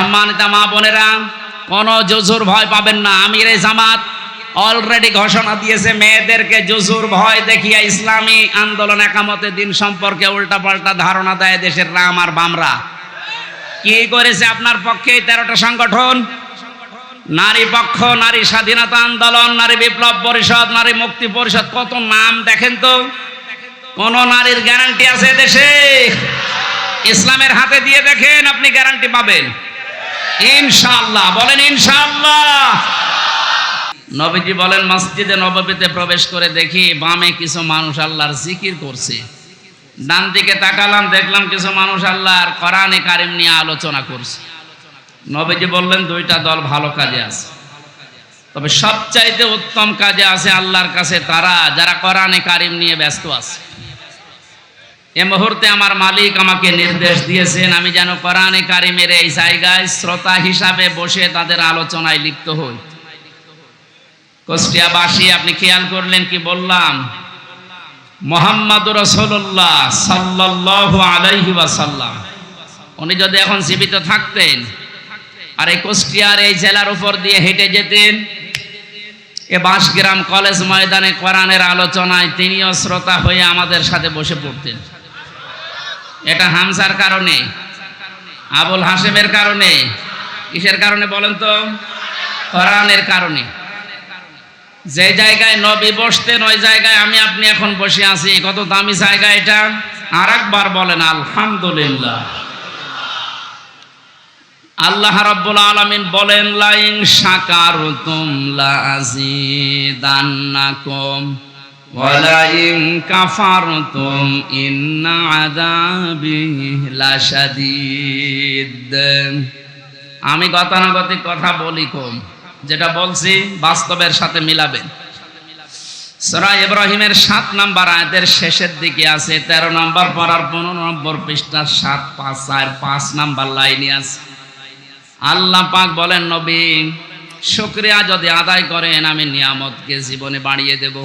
সম্মানিত মা বোনেরা, কোনো জুজুর ভয় পাবেন না। আমিরে জামাত অলরেডি ঘোষণা দিয়েছে, মেয়েদেরকে জুজুর ভয় দেখিয়ে ইসলামী আন্দোলন একামতে দিন সম্পর্কে উল্টাপাল্টা ধারণা দেয় দেশের রাম আর বামরা। কি করেছে আপনার পক্ষে 13টা সংগঠন? নারী পক্ষ, নারী স্বাধীনতা আন্দোলন, নারী বিপ্লব পরিষদ, নারী মুক্তি পরিষদ, কত নাম দেখেন তো। কোন নারীর গ্যারান্টি আছে দেশে? ইসলামের হাতে দিয়ে দেখেন, আপনি গ্যারান্টি পাবেন ইনশাআল্লাহ। বলেন ইনশাআল্লাহ। নবীজি বলেন, মসজিদে নববীতে প্রবেশ করে দেখি বামে কিছু মানুষ আল্লাহর জিকির করছে, ডান দিকে তাকালাম দেখলাম কিছু মানুষ আল্লাহর কোরআনে কারিম নিয়ে আলোচনা করছে। নবীজি বললেন, দুইটা দল ভালো কাজে আছে, তবে সবচাইতে উত্তম কাজে আছে আল্লাহর কাছে তারা যারা কোরআনে কারিম নিয়ে ব্যস্ত আছে। এ মুহূর্তে আমার মালিক আমাকে নির্দেশ দিয়েছেন আমি যেন কোরআনে কারিমের এই জায়গায় শ্রোতা হিসাবে বসে তাদের আলোচনায় লিপ্ত হই। কুষ্টিয়াবাসী, আপনি খেয়াল করলেন কি বললাম? মুহাম্মাদুর রাসূলুল্লাহ সাল্লাল্লাহু আলাইহি ওয়াসাল্লাম উনি যদি এখন জীবিত থাকতেন আর এই কুষ্টিয়ার এই জেলার উপর দিয়ে হেঁটে যেতেন, এ বাঁশগ্রাম কলেজ ময়দানে কোরআনের আলোচনায় তিনিও শ্রোতা হয়ে আমাদের সাথে বসে পড়তেন। এটা হামজার কারণে, আবুল হাশেমের কারণে, কিসের কারণে বলেন তো? কোরআনের কারণে। যে জায়গায় নবী বসতেন ওই জায়গায় আমি আপনি এখন বসে আছি। কত দামি জায়গা এটা! আর একবার বলেন আলহামদুলিল্লাহ। আল্লাহ রাব্বুল আলামিন বলেন, লাইন শাকারতুম লাযিদান্নাকুম ওয়া লাইন কাফারতুম ইন্না আযাবি লাশাদীদ। আমি গতানুগতিক কথা বলি কম, যেটা বলছি বাস্তবের সাথে মিলাবেন। সূরা ইব্রাহিমের 7 নম্বর আয়াতের শেষের দিকে আছে, 13 নম্বর পড়ার 15 নম্বর পৃষ্ঠা 7, 5 আর 5 নম্বর লাইনে আছে। আল্লাহ পাক বলেন, নবী শুকরিয়া যদি আদায় করেন আমি নিয়ামতকে জীবনে বাড়িয়ে দেব।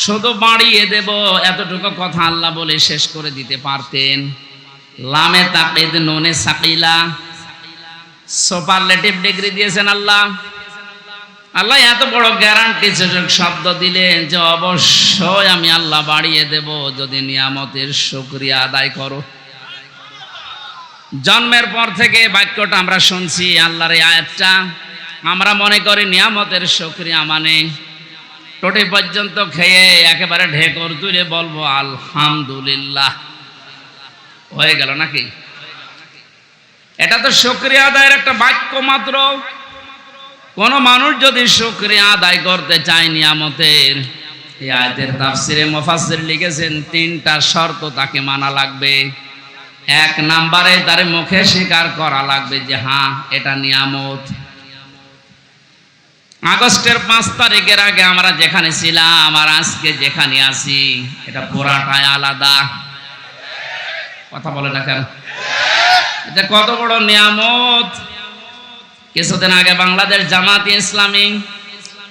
শুধু বাড়িয়ে দেব এতটুকু কথা আল্লাহ বলে শেষ করে দিতে পারতেন। লামে তাকিদ নুনে সাকিলা, সুপারলেটিভ ডিগ্রি দিয়েছেন আল্লাহ। আল্লাহ এত বড় গ্যারান্টি শব্দ দিলেন যে অবশ্যই আমি আল্লাহ বাড়িয়ে দেব যদি নিয়ামতের শুকরিয়া আদায় করো। জন্মের পর থেকে বাক্যটা আমরা শুনছি, আল্লাহর এই আয়াতটা। আমরা মনে করি নিয়ামতের শুকরিয়া মানে টোটি পর্যন্ত খেয়ে একেবারে ঢেকর তুলে বলবো আলহামদুলিল্লাহ, হয়ে গেল নাকি? এটা তো শুকরিয়া আদায়ের একটা বাক্য মাত্র। কোন মানুষ যদি শুকরিয়া আদায় করতে চায় নিয়ামতের, এই আয়াতের তাফসিরে মুফাসসির লিখেছেন 3টা শর্ত তাকে মানা লাগবে। 1 নম্বরে তার মুখে স্বীকার করা লাগবে যে হ্যাঁ এটা নিয়ামত। আগস্টের 5 তারিখের আগে আমরা যেখানে ছিলাম আর আজকে যেখানে আছি এটা পুরাটাই আলাদা। কথা বলে না কেন? এটা কত বড় নিয়ামত! কিছুদিন আগে বাংলাদেশ জামাত ইসলামী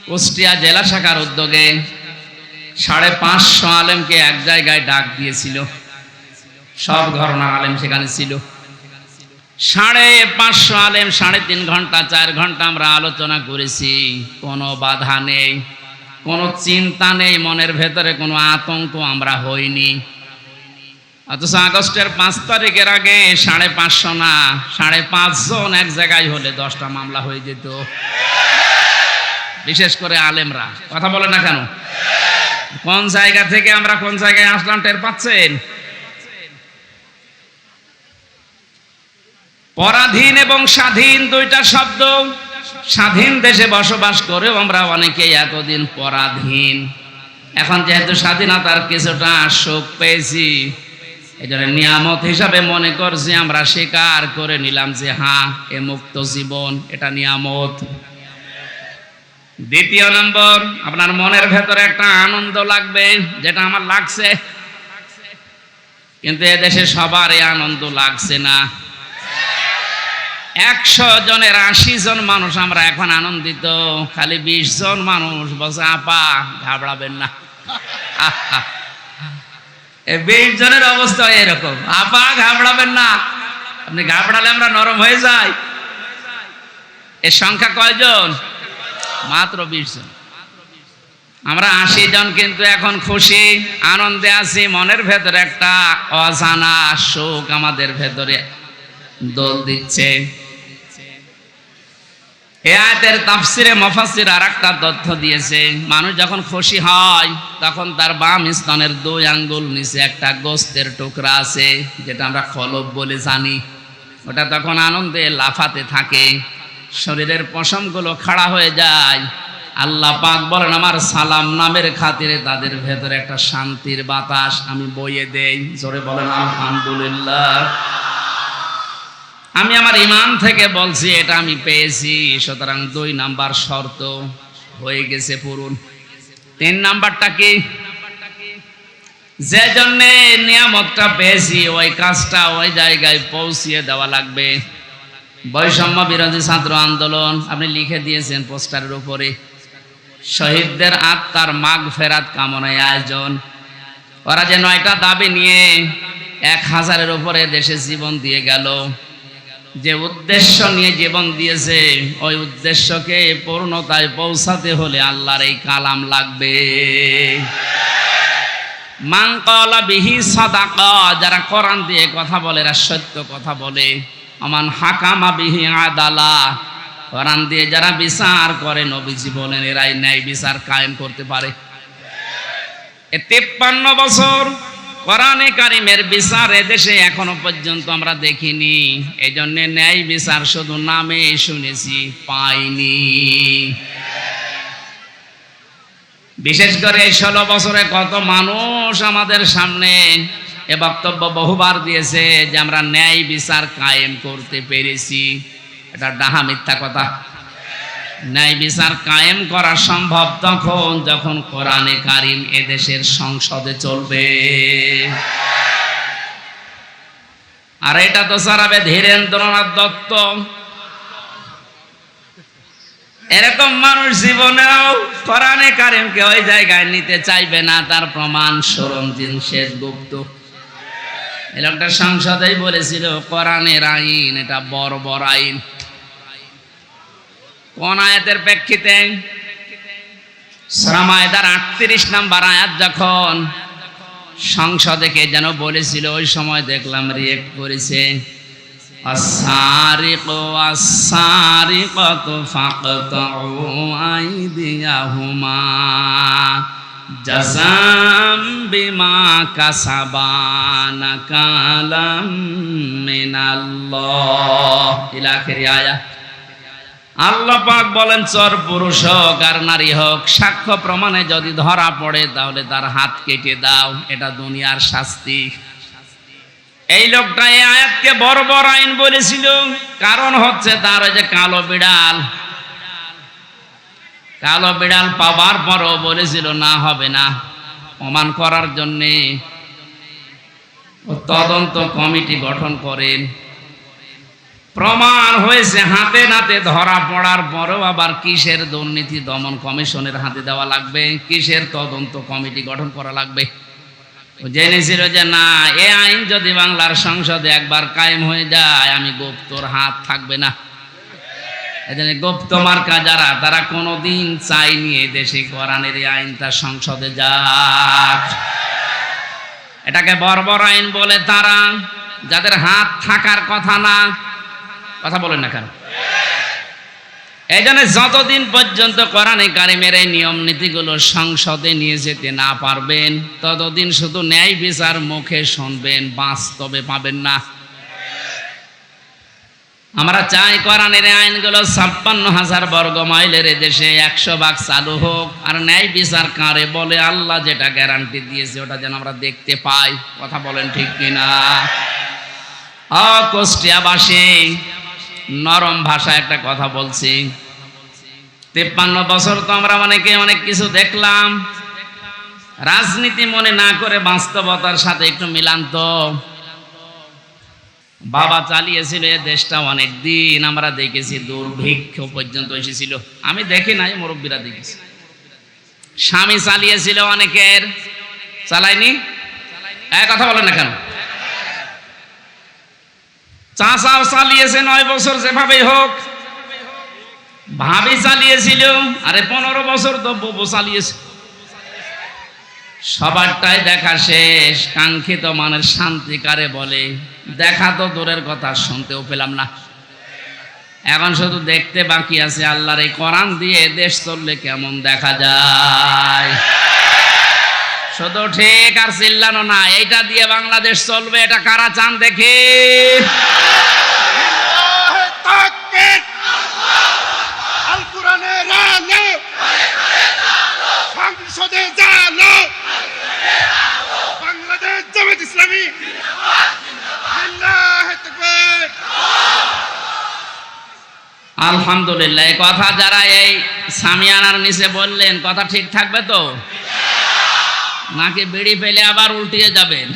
কুষ্টিয়া জেলা শাখার উদ্যোগে 550 আলেমকে এক জায়গায় ডাক দিয়েছিল। সব ঘরানার আলেম সেখানে ছিল। 550 আলেম 3.5 ঘন্টা 4 ঘন্টা আমরা আলোচনা করেছি। কোনো বাধা নেই, কোনো চিন্তা নেই, মনের ভেতরে কোনো আতঙ্ক আমরা হইনি। অথচ আগস্টের 5 তারিখের আগে 550 না 5.5 জন এক জায়গায় হলে 10টা মামলা হয়ে যেত, বিশেষ করে আলেমরা। কথা বলে না কেন? কোন জায়গা থেকে আমরা কোন জায়গায় আসলাম টের পাচ্ছেন? পরাধীন এবং স্বাধীন 2টা শব্দ। স্বাধীন দেশে বসবাস করেও আমরা অনেকেই এতদিন পরাধীন। এখন যেহেতু স্বাধীনতার কিছুটা সুখ পেয়েছি, এই জন্য নিয়ামত হিসাবে মনে করছি, আমরা স্বীকার করে নিলাম যে হ্যাঁ এ মুক্ত জীবন, এটা নিয়ামত। 2 নম্বর, আপনার মনের ভেতরে একটা আনন্দ লাগবে, যেটা আমার লাগছে। কিন্তু এদেশে সবার এই আনন্দ লাগছে না। 100 জনের 80 জন মানুষ আমরা এখন আনন্দিত, খালি 20 জন মানুষ বলছে আপা ঘাবড়াবেন না। 20 জনের অবস্থা এরকম, আপা ঘাবড়াবেন না। আপনি ঘাবড়ালে আমরা নরম হয়ে যাই। এর সংখ্যা কয়জন? মাত্র 20 জন। আমরা 80 জন কিন্তু এখন খুশি আনন্দে আছি। মনের ভেতরে একটা অজানা সুখ আমাদের ভেতরে দোল দিচ্ছে। এই আয়াতের তাফসিরে মুফাসসির আরেকটা তথ্য দিয়েছে, মানুষ যখন খুশি হয় তখন তার বাম স্তনের 2 আঙ্গুল নিচে একটা গোস্তের টুকরা আছে, যেটা আমরা কলব বলে জানি। ওটা তখন আনন্দে লাফাতে থাকে, শরীরের পশমগুলো খাড়া হয়ে যায়। আল্লাহ পাক বলেন, আমার সালাম নামের খাতিরে তাদের ভেতরে একটা শান্তির বাতাস আমি বইয়ে দেই। জোরে বলেন আলহামদুলিল্লাহ। আমি আমার ঈমান থেকে বলছি, এটা আমি পেয়েছি। সুতরাং 2 নাম্বার শর্ত হয়ে গেছে পূরণ। 3 নাম্বারটা কি? যে জন্য নিয়ামতটা পেয়েছি ওই কাজটা ওই জায়গায় পৌঁছিয়ে দেওয়া লাগবে। বৈষম্য বিরোধী ছাত্র আন্দোলন আপনি লিখে দিয়েছেন পোস্টারের উপরে, শহীদদের আত্মার মাগফিরাত কামনায় আয়োজন। ওরা যে 9টা দাবি নিয়ে 1000-এর উপরে দেশে জীবন দিয়ে গেল, যে উদ্দেশ্য নিয়ে জীবন দিয়েছে ওই উদ্দেশ্যকে পূর্ণতায় পৌঁছাতে হলে আল্লাহর এই কালাম লাগবে। মান ক্বালা বিহি সাদাকা, যারা কোরআন দিয়ে কথা বলে এরা সত্য কথা বলে। আমান হাকামা বিহি আদালা, কোরআন দিয়ে যারা বিচার করে নবীজি বলেন এরাই ন্যায় বিচার কায়েম করতে পারে। 53 বছর কোরআনে কারিমের বিচার এদেশে এখনো পর্যন্ত আমরা দেখিনি। এই জন্য ন্যায় বিচার শুধু নামে শুনেছি, পাইনি। বিশেষ করে 16 বছরে কত মানুষ আমাদের সামনে এ বক্তব্য বহুবার দিয়েছে যে আমরা ন্যায় বিচার কায়েম করতে পেরেছি। এটা ডাহা মিথ্যা কথা। ন্যায় বিচার কায়েম করা সম্ভব তখন যখন কোরআনে কারিম এদেশের সংসদে চলবে। আর এটা তো সারাবে ধীরেন্দ্রনাথ দত্ত। এরকম মানুষ জীবনেও কোরআনে কারিমকে ওই জায়গায় নিতে চাইবে না। তার প্রমাণ সরঞ্জিন সেনগুপ্ত। এই লোকটা সংসদেই বলেছিল কোরআনের আইন এটা বর্বর আইন। কোন আয়াতের প্রেক্ষিতে? সূরা মায়দার 38 নম্বর আয়াত যখন সংসদে কে যেন বলেছিল, ওই সময় দেখলাম রিয়েক্ট করেছে, আস-সারিকু ওয়াস-সারিকাতু ফাকতাউ আইদিয়াহুমা জাযাম বিমা কাসাবা নাকালাম মিনাল্লাহ। ইলা আখিরি আয়াত। আল্লাহ পাক বলেন, চর পুরুষ হোক আর নারী হোক, সাক্ষ্য প্রমাণে যদি ধরা পড়ে তাহলে তার হাত কেটে দাও। এটা দুনিয়ার শাস্তি। এই লোকটা এই আয়াতকে বর্বর আইন বলেছিল। কারণ হচ্ছে তার ওই যে কালো বিড়াল পাবার পরও বলেছিল না হবে না। প্রমাণ করার জন্যে তদন্ত কমিটি গঠন করেন। প্রমাণ হয়েছে, হাতে নাতে ধরা পড়ার পরেও আবার কিসের দুর্নীতি দমন কমিশনের হাতে দেওয়া লাগবে, কিসের তদন্ত কমিটি গঠন করা লাগবে। জেনেছিল যে না, এ আইন যদি বাংলার সংসদে একবার কায়েম হয়ে যায় আমি গুপ্তর হাত থাকবে না। এজন্য গুপ্ত মার্কা যারা, তারা কোনোদিন চাইনি এদেশে কোরআনের এই আইনটা সংসদে যাক। এটাকে বর্বর আইন বলে তারা, যাদের হাত থাকার কথা না। কথা বলেন না কেন? এই জন্য যতদিন পর্যন্ত কোরআনে কারিমের এই নিয়ম নীতিগুলো সংসদে নিয়ে যেতে না পারবেন ততদিন শুধু ন্যায় বিচার মুখে শুনবেন, বাস্তবে পাবেন না। আমরা চাই কোরআনের আইনগুলো 56,000 বর্গ মাইলের দেশে 100 চালু হোক। আর ন্যায় বিচার কারে বলে আল্লাহ যেটা গ্যারান্টি দিয়েছে ওটা যেন আমরা দেখতে পাই। কথা বলেন ঠিক কিনা? কুষ্টিয়াবাসী নরম ভাষায় একটা কথা বলছি। 53 বছর তো আমরা অনেকে অনেক কিছু দেখলাম। রাজনীতি মনে না করে বাস্তবতার সাথে একটু মিলান তো। বাবা চালিয়েছিল এ দেশটা অনেক দিন, আমরা দেখেছি দুর্ভিক্ষ পর্যন্ত এসেছিল। আমি দেখি নাই, মুরব্বীরা দেখেছি। স্বামী চালিয়েছিল, অনেকের চালায়নি। কথা বলেন না কেন? চাচাও চালিয়েছে 9 বছর, যেভাবেই হোক। ভাবি চালিয়েছিল, আরে 15 বছর তো বউ চালিয়েছে। সবারটাই দেখা শেষ। কাঙ্ক্ষিত মানের শান্তি কারে বলে? দেখা তো দূরের কথা, শুনতেও পেলাম না। এখন শুধু দেখতে বাকি আছে আল্লাহর এই কোরআন দিয়ে দেশ চললে কেমন দেখা যায়। শুধু ঠিক আর চিল্লানো না, এইটা দিয়ে বাংলাদেশ চলবে, এটা কারা চান দেখি? আলহামদুলিল্লাহ। এই কথা যারা এই সামিয়ানার নিচে বললেন, কথা ঠিক থাকবে তো নাকি বিড়ি পেলে আবার উল্টিয়ে যাবেন?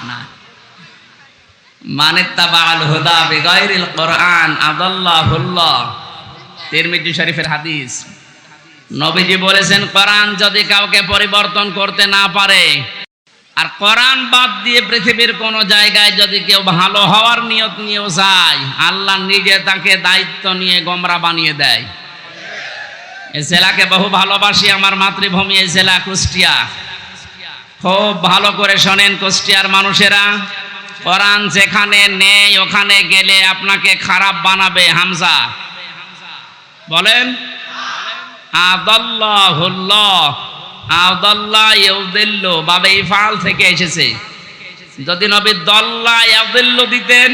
না। মানিত্তাবাআল হুদা বিগাইরিল কোরআন আদাল্লাহুল্লাহ, তিরমিজি শরীফের হাদিস। নবীজি বলেছেন, কোরআন যদি কাউকে পরিবর্তন করতে না পারে, আর কোরআন বাদ দিয়ে পৃথিবীর কোন জায়গায় যদি কেউ ভালো হওয়ার নিয়ত নিয়েও যায়, আল্লাহ নিজে তাকে দায়িত্ব নিয়ে গোমরা বানিয়ে দেয়। এই জেলাকে বহু ভালোবাসি, আমার মাতৃভূমি এই জেলা কুষ্টিয়া। খুব ভালো করে শোনেন কুষ্টিয়ার মানুষেরা, কোরআন যেখানে নেই ওখানে গেলে আপনাকে খারাপ বানাবে। হামজা বলেন আদাল্লাহুল্লাহ, আদাল্লাহ ইউদিল্লু, বাবে ইফআল থেকে এসেছে। যদি নবী দল্লা ইয়াদিল্লু দিতেন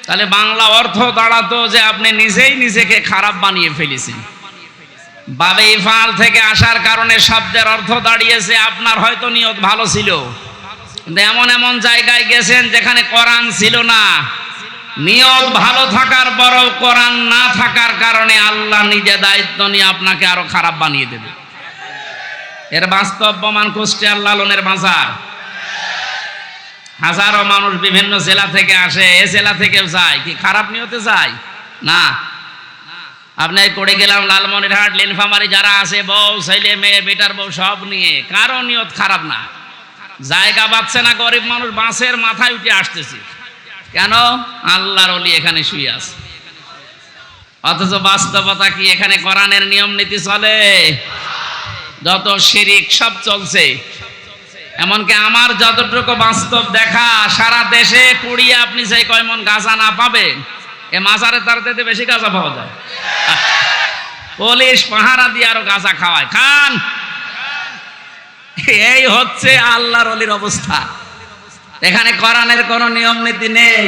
তাহলে বাংলা অর্থ দাঁড়াতো যে আপনি নিজেই নিজেকে খারাপ বানিয়ে ফেলেছেন। বাবে ইফআল থেকে আসার কারণে শব্দের অর্থ দাঁড়িয়েছে আপনার হয়তো নিয়ত ভালো ছিল, কিন্তু এমন এমন জায়গায় গেছেন যেখানে কোরআন ছিল না। নিয়ত ভালো থাকার পরও কোরআন না থাকার কারণে আল্লাহ নিজে দায়িত্ব নিয়ে আপনাকে আরো খারাপ বানিয়ে দেবে। এর বাস্তব প্রমাণ কুষ্টিয়ার লালনের বাজার। হাজারো মানুষ বিভিন্ন জেলা থেকে আসে, এ জেলা থেকেও যায়। কি খারাপ নিয়তে যায় না? আপনি করে গেলাম লালমনিরহাট, নীলফামারী যারা আছে, বউ ছেলে মেয়ে বেটার বউ সব নিয়ে, কারো নিয়ত খারাপ না। জায়গা পাচ্ছে না, গরিব মানুষ বাসের মাথায় উঠে আসতেছে। কেন? আল্লাহর ওলি এখানে শুয়ে আছে। অথচ বাস্তবতা কি? এখানে কোরআনের নিয়ম নীতি চলে, যত শিরিক সব চলছে। এমনকি আমার যতটুকু বাস্তব দেখা, সারা দেশে কুড়িয়ে আপনি সেই কয় মন গাঁজা না পাবেন, এ মাজারে তার থেকে বেশি গাঁজা পাওয়া যায়। পুলিশ পাহারা দিয়ে আরো গাঁজা খাওয়ায়, খান। এই হচ্ছে আল্লাহর ওলির অবস্থা। এখানে কোরআনের কোনো নিয়ম নীতি নেই।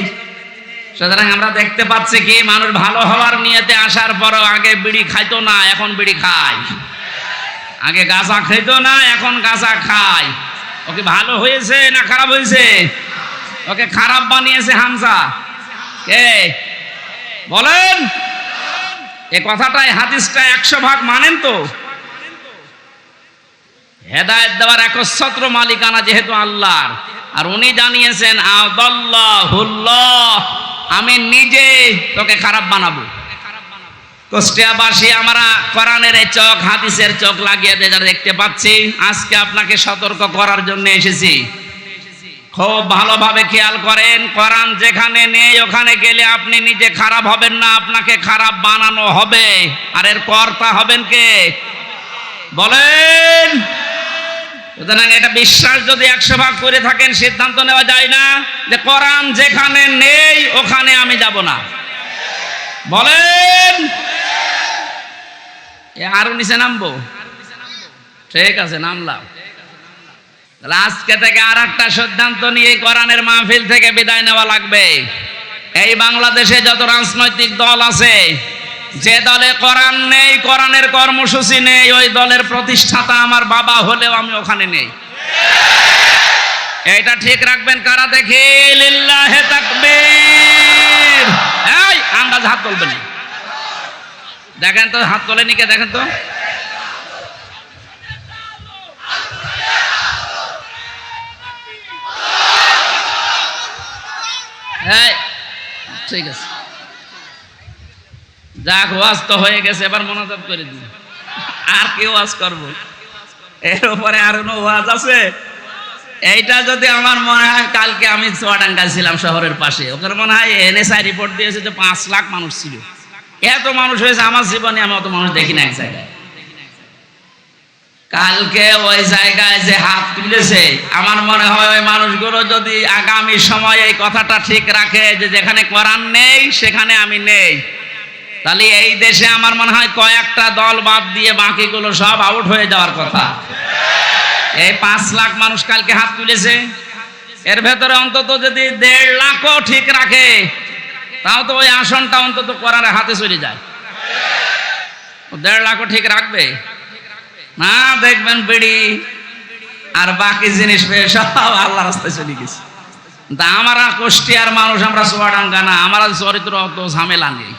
সুতরাং আমরা দেখতে পাচ্ছি কি, মানুষ ভালো হওয়ার নিয়তে আসার পরও আগে বিড়ি খাইতো না, এখন বিড়ি খায়। আগে গাঁজা খাইতো না, এখন গাঁজা খায়। ওকে ভালো হয়েছে না খারাপ হয়েছে? ওকে খারাপ বানিয়েছে হামজা। কে বলেন? এ কথাটাই হাদিসটা 100 ভাগ মানেন তো? হেদায়েত দেওয়ার একচ্ছত্র মালিকানা যেহেতু আল্লাহর, আর উনি জানিয়েছেন আদাল্লাহুল্লাহ, আমি নিজে তোকে খারাপ বানাবো। কুষ্টিয়াবাসী, আমরা কোরআনের এই চোখ, হাদিসের চোখ লাগিয়ে দেখতে পাচ্ছি। আজকে আপনাকে সতর্ক করার জন্য এসেছি। খুব ভালোভাবে খেয়াল করেন, কোরআন যেখানে নেই ওখানে গেলে আপনি নিজে খারাপ হবেন না, আপনাকে খারাপ বানানো হবে। আর এর কর্তা হবেন কে বলেন? সুতরাং এটা বিশ্বাস যদি 100 ভাগ করে থাকেন, সিদ্ধান্ত নেওয়া যায় না যে কোরআন যেখানে নেই ওখানে আমি যাব না। বলেন আরো নিচে নামবো? ঠিক আছে, নামলাম। আজকে থেকে আর একটা সিদ্ধান্ত নিয়ে কোরআনের মাহফিল থেকে বিদায় নেওয়া লাগবে। এই বাংলাদেশে যত রাজনৈতিক দল আছে, যে দলে কোরআন নেই, কোরআনের কর্মসূচি নেই, ওই দলের প্রতিষ্ঠাতা আমার বাবা হলেও আমি ওখানে নেই। এটা ঠিক রাখবেন। কারা দেখি? লিল্লাহে তাকবীর। এই আন্দাজ হাত তুলবেন। দেখেন তো, হাত তোলেনি কে? দেখেন তো। ঠিক আছে, যাক, ওয়াজ তো হয়ে গেছে, এবার মনোযোগ করে দিন। আর কি ওয়াজ করব? এর উপরে আর কোনো ওয়াজ আছে? এইটা যদি আমার মনে হয়, কালকে আমি চুয়াডাঙ্গা ছিলাম শহরের পাশে, ওখানে মনে হয় এনএসআই রিপোর্ট দিয়েছে যে 5 লাখ মানুষ ছিল। এত মানুষ হয়েছে আমার জীবনে আমি অত মানুষ দেখি না এক জায়গায়। কালকে ওই জায়গায় যে হাত তুলেছে, আমার মনে হয় ওই মানুষগুলো যদি আগামী সময়ে এই কথাটা ঠিক রাখে যে যেখানে কোরআন নেই সেখানে আমি নেই, তাহলে এই দেশে আমার মনে হয় কয়েকটা দল বাদ দিয়ে বাকিগুলো সব আউট হয়ে যাওয়ার কথা। এই 5 লাখ মানুষ কালকে হাত তুলেছে, এর ভেতরে অন্তত যদি 1.5 লাখও ঠিক রাখে, তাও তো ওই আসনটা অন্তত কোরআনের হাতে চলে যায়। 1.5 লাখও ঠিক রাখবে না, দেখবেন বিড়ি আর বাকি জিনিস পেয়ে সব আল্লাহ রাস্তায় চলে গেছে। তা আমরা কুষ্টিয়ার মানুষ, আমরা চুয়াডাঙ্গা না, আমরা চরিত্র অত ঝামেলা নেই,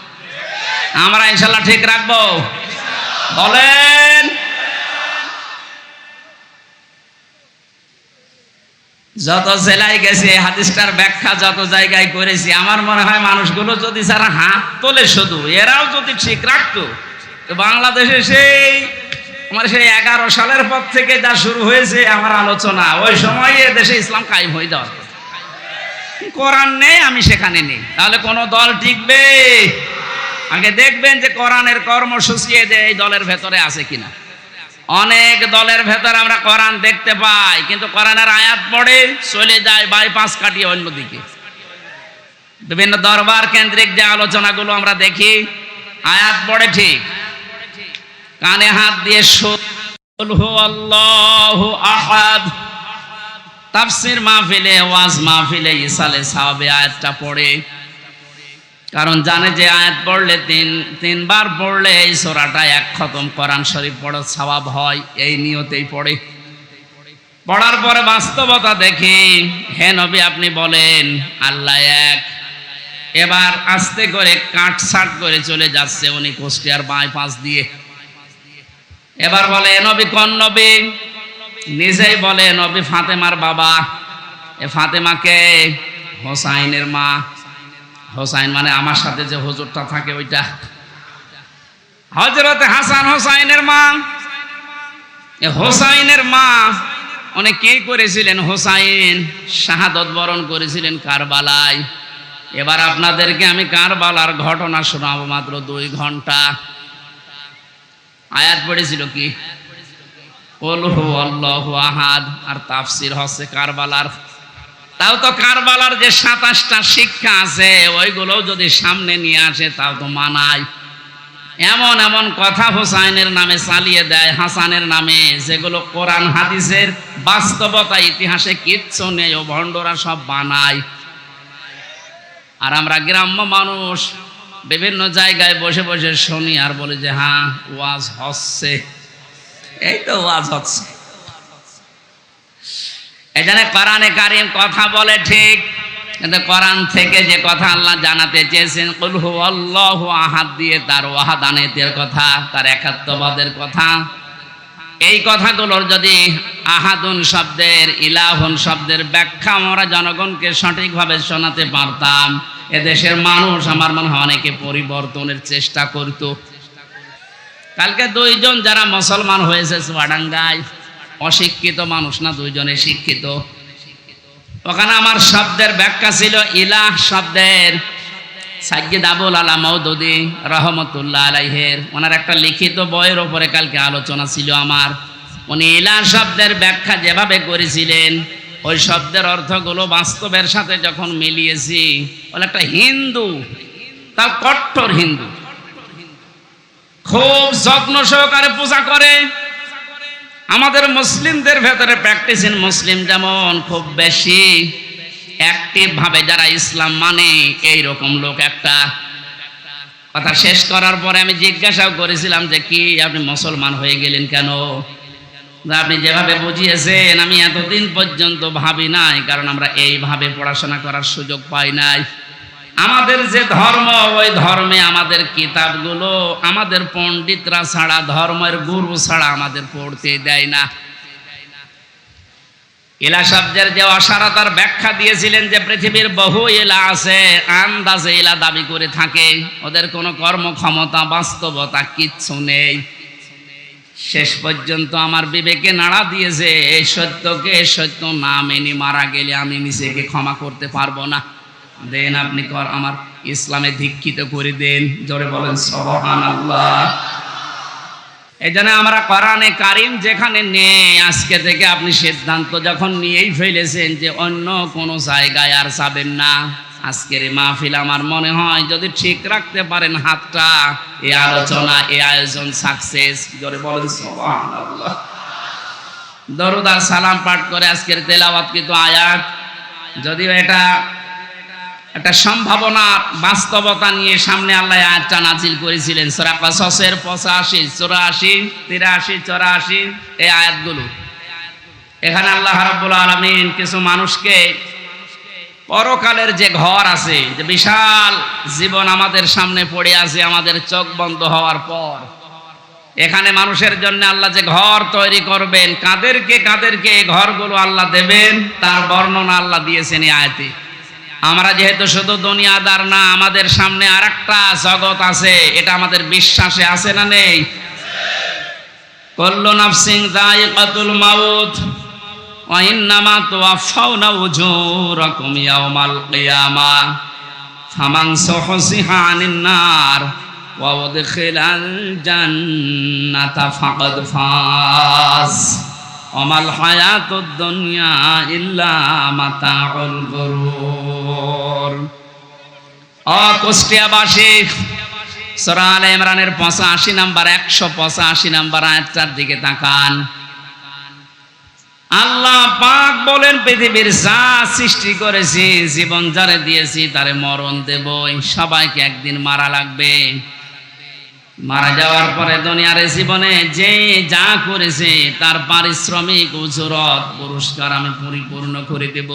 আমরা ইনশাল্লাহ ঠিক রাখবো। বলেন যত জেলায় গেছে হাদিসটার ব্যাখ্যা যত জায়গায় করেছি, আমার মনে হয় মানুষগুলো যদি যারা হাত তোলে শুধু এরাও যদি ঠিক রাখতো, তো বাংলাদেশে সেই 11 সালের পর থেকে যা শুরু হয়েছে আমার আলোচনা, ওই সময় দেশে ইসলাম কায়েম হয়ে যাওয়ার। কোরআন নেই, আমি সেখানে নেই, তাহলে কোন দল টিকবে? আগে দেখবেন যে কোরআনের কর্মসূচি এই দলের ভেতরে আছে কিনা। অনেক দলের ভেতরে আমরা কোরআন দেখতে পাই, কিন্তু কোরআনের আয়াত পড়ে চলে যায় বাইপাস কাটিয়ে অন্যদিকে। বিভিন্ন দরবার কেন্দ্রিক যে আলোচনাগুলো আমরা দেখি, আয়াত পড়ে ঠিক, কানে হাত দিয়ে কুল হুয়াল্লাহু আহাদ, তাফসীর মাহফিলে, ওয়াজ মাহফিলে, ইসালে সাহাবে আয়াতটা পড়ে, কারণ জানে যে আয়াত পড়লে তিনবার পড়লে এই সূরাটা 1 খতম কোরআন শরীফ পড়ার সওয়াব হয়, এই নিয়তেই পড়ে। পড়ার পরে বাস্তবতা দেখি, হে নবী আপনি বলেন আল্লাহ এক। এবার আস্তে করে কাটছাট করে চলে যাচ্ছে উনি কুষ্টিয়ার বাইপাস দিয়ে। এবার বলে নবী কোন নবী? নিজেই বলে নবী ফাতেমার বাবা। এ ফাতেমাকে? হোসাইনের মা। হোসাইন মানে আমার সাথে যে হুজুরটা থাকে ওইটা, হযরত হাসান হোসাইনের মা। হোসাইনের মা উনি কি করেছিলেন? হোসাইন শাহাদত বরণ করেছিলেন কারবালায়। এবার আপনাদেরকে আমি কারবালার ঘটনা শোনাবো, মাত্র 2 ঘন্টা। আয়াত পড়েছিল কি? কুল হুয়াল্লাহু আহাদ, আর তাফসীর হচ্ছে কারবালার। তাও তো কারবালার যে 27টা শিক্ষা আছে ওইগুলো যদি সামনে নিয়ে আসে তাও তো মানায়। এমন এমন কথা হোসাইনের নামে চালিয়ে দেয়, হাসানের নামে, যেগুলো কোরআন হাদিসের বাস্তবতা ইতিহাসে কিচ্ছু নেই, ও ভণ্ডরা সব বানায়। আর আমরা গ্রাম্য মানুষ বিভিন্ন জায়গায় বসে বসে শুনি আর বলি যে হ্যাঁ ওয়াজ হচ্ছে, এই তো ওয়াজ হচ্ছে। এখানে কোরআনে কারীম কথা বলে ঠিক, কিন্তু কোরআন থেকে যে কথা আল্লাহ জানাতে চেয়েছেন কুল হুয়াল্লাহু আহাদ দিয়ে তার ওয়াহাদানিয়তের কথা, তার একাত্মবাদের কথা, এই কথাগুলোর যদি আহাদুন শব্দের, ইলাহুন শব্দের ব্যাখ্যা আমরা জনগণকে সঠিকভাবে শোনাতে পারতাম, এদেশের মানুষ আমার মনে হয় অনেকে পরিবর্তনের চেষ্টা করত। কালকে 2 জন যারা মুসলমান হয়েছে চুয়াডাঙ্গায়, অশিক্ষিত মানুষ না, 2 জনে শিক্ষিত। ওখানে আমার শব্দের ব্যাখ্যা ছিল ইলাহ শব্দের সাইয়্যিদ আবুল আলা মওদুদি রহমতুল্লাহ আলাইহির, ওনার একটা লিখিত বইয়ের উপরে কালকে আলোচনা ছিল আমার। উনি ইলাহ শব্দের ব্যাখ্যা যেভাবে করেছিলেন, ওই শব্দের অর্থগুলো বাস্তবের সাথে যখন মিলিয়েছি, বলে একটা হিন্দু, তাও কট্টর হিন্দু, খুব যত্ন সহকারে পূজা করে। আমাদের মুসলিমদের ভেতরে প্র্যাকটিসিং মুসলিম যেমন খুব বেশি অ্যাক্টিভ ভাবে যারা ইসলাম মানে, এইরকম লোক একটা। কথা শেষ করার পরে আমি জিজ্ঞাসাও করেছিলাম যে কি আপনি মুসলমান হয়ে গেলেন কেন? আপনি যেভাবে বুঝিয়েছেন আমি এতদিন পর্যন্ত ভাবি নাই, কারণ আমরা এইভাবে পড়াশোনা করার সুযোগ পাই নাই। আমাদের যে ধর্ম, ওই ধর্মে আমাদের কিতাবগুলো আমাদের পণ্ডিতরা ছাড়া, ধর্মের গুরু ছাড়া আমাদের পড়তে দেয় না। ইলা শব্দের যে অসারতার ব্যাখ্যা দিয়েছিলেন যে পৃথিবীর বহু ইলা আছে, আন্দাজে ইলা দাবি করে থাকে, ওদের কোনো কর্মক্ষমতা বাস্তবতা কিচ্ছু নেই। শেষ পর্যন্ত আমার বিবেকে নাড়া দিয়েছে, এই সত্যকে সত্য না মেনে মারা গেলে আমি নিজেকে ক্ষমা করতে পারবো না। দেন আপনি আমার ইসলামে দীক্ষিত করে দেন। জোরে বলেন সুবহানাল্লাহ। এই জন্য আমরা কোরআনে কারিম যেখানে নেই, আজকে থেকে আপনি সিদ্ধান্ত যখন নিয়েই ফেলেছেন যে অন্য কোনো জায়গায় আর যাবেন না, আজকের এই মাহফিল আমার মনে হয় যদি ঠিক রাখতে পারেন হাতটা, এই আলোচনা এই আয়োজন সাকসেস। জোরে বলেন সুবহানাল্লাহ। দরুদ আর সালাম পাঠ করে আজকের তেলাওয়াতকৃত আয়াত, যদিও এটা একটা সম্ভাবনা বাস্তবতা নিয়ে সামনে আল্লাহ আয়াতটা নাজিল করেছিলেন সূরা কাসাসের 85, 84, 83, 84 এই আয়াতগুলো। এখানে আল্লাহ রাব্বুল আলামিন কিছু মানুষকে পরকালের যে ঘর আছে, যে বিশাল জীবন আমাদের সামনে পড়ে আছে আমাদের চোখ বন্ধ হওয়ার পর, এখানে মানুষের জন্য আল্লাহ যে ঘর তৈরি করবেন, কাদেরকে এই ঘরগুলো আল্লাহ দেবেন তার বর্ণনা আল্লাহ দিয়েছেন এই আয়াতে। আমরা যেহেতু শুধু দুনিয়াদার না, আমাদের সামনে আরেকটা জগৎ আছে, এটা আমাদের বিশ্বাসে আছে না নেই? কুল্লু নাফসিন যায়িকাতুল মাউত ওয়া ইন্নামা তুওয়াফাউনা উজুরাকুম ইয়াওমাল কিয়ামাহ ফামান যুহজিহা আনিন নার ওয়া উদখিলাল জান্নাতা ফাকাদ ফাজ ওমাল হায়াতুদ দুনিয়া ইল্লা মাতাউল গুরুর। কুষ্টিয়াবাসী সূরা আলে ইমরানের 85 নাম্বার 185 নাম্বার আয়াতটার দিকে তাকান। আল্লাহ পাক বলেন, পৃথিবীর যা সৃষ্টি করেছি, জীবন যারে দিয়েছি তারে মরণ দেবই, সবাইকে একদিন মারা লাগবে। মারা যাওয়ার পরে দুনিয়ার জীবনে যে যা করেছে তার পারিশ্রমিক উজরত পুরস্কার আমি পরিপূর্ণ করে দেব।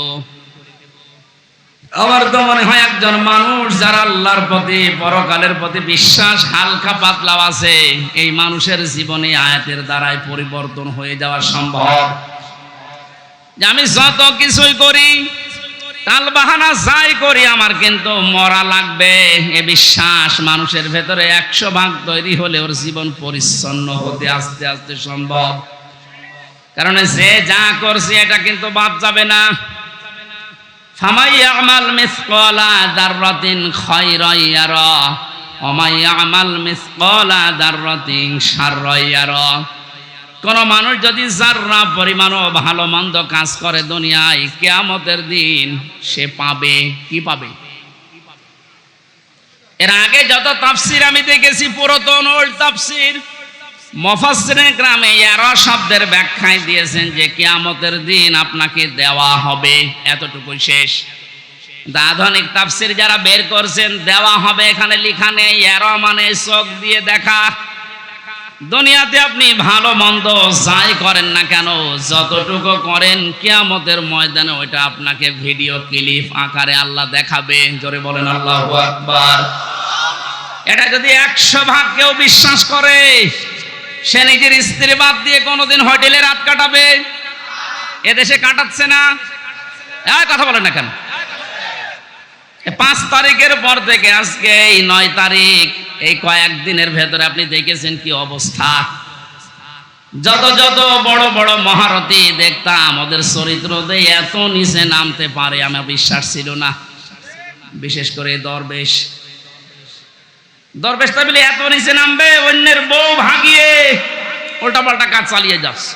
আমার তো মনে হয় একজন মানুষ যারা আল্লাহর প্রতি পরকালের প্রতি বিশ্বাস হালকা পাতলাও আছে, এই মানুষের জীবনে আয়াতের দ্বারাই পরিবর্তন হয়ে যাওয়া সম্ভব। যে আমি যত কিছুই করি, তাল বাহানা যাই করি, আমার কিন্তু মরা লাগবে, এ বিশ্বাস মানুষের ভেতরে 100% তৈরি হলে ওর জীবন পরিচ্ছন্ন হতে আস্তে আস্তে সম্ভব। কারণ যে যা করছে এটা কিন্তু বাদ যাবে না। ফামাই ইয়ামাল মিসকালা যাররাতিন খায়রান ইয়ারা ওয়া মাই ইয়ামাল মিসকালা যাররাতিন শাররান ইয়ারা। কোন মানুষ যদি যাররা পরিমাণও ভালো মন্দ কাজ করে দুনিয়ায়, কিয়ামতের দিন সে পাবে কি পাবে? এর আগে যত তাফসীর আমি দেখেছি, পুরাতন ওল্ড তাফসীর, মুফাসসিরিন গ্রামে ইয়ারা শব্দের ব্যাখ্যায় দিয়েছেন যে কিয়ামতের দিন আপনাকে দেওয়া হবে, এতটুকুই শেষ। আধুনিক তাফসীর যারা বের করছেন, দেওয়া হবে এখানে লেখা নেই, ইয়ারা মানে চোখ দিয়ে দেখা। দুনিয়াতে আপনি ভালো মন্দ যাই করেন না কেন, যতটুকু করেন কিয়ামতের ময়দানে ওইটা আপনাকে ভিডিও ক্লিপ আকারে আল্লাহ দেখাবে। জোরে বলেন আল্লাহু আকবার। এটা যদি 100% কেউ বিশ্বাস করে, সে নিজের স্ত্রী বাদ দিয়ে কোনোদিন হোটেলে রাত কাটাবে? এদেশে কাটাচ্ছে না? কথা বলেন না কেন? 5 তারিখের পর থেকে আজকে এই 9 তারিখ, এই কয়েকদিনের ভেতরে আপনি দেখেছেন কি অবস্থা। যত যত বড় বড় মহারথী দেখতাম, ওদের চরিত্র দিয়ে এত নিচে নামতে পারে আমার বিশ্বাস ছিল না। বিশেষ করে দরবেশ তাহলে এত নিচে নামবে, অন্যের বউ ভাগিয়ে উল্টাপাল্টা কাজ চালিয়ে যাচ্ছে।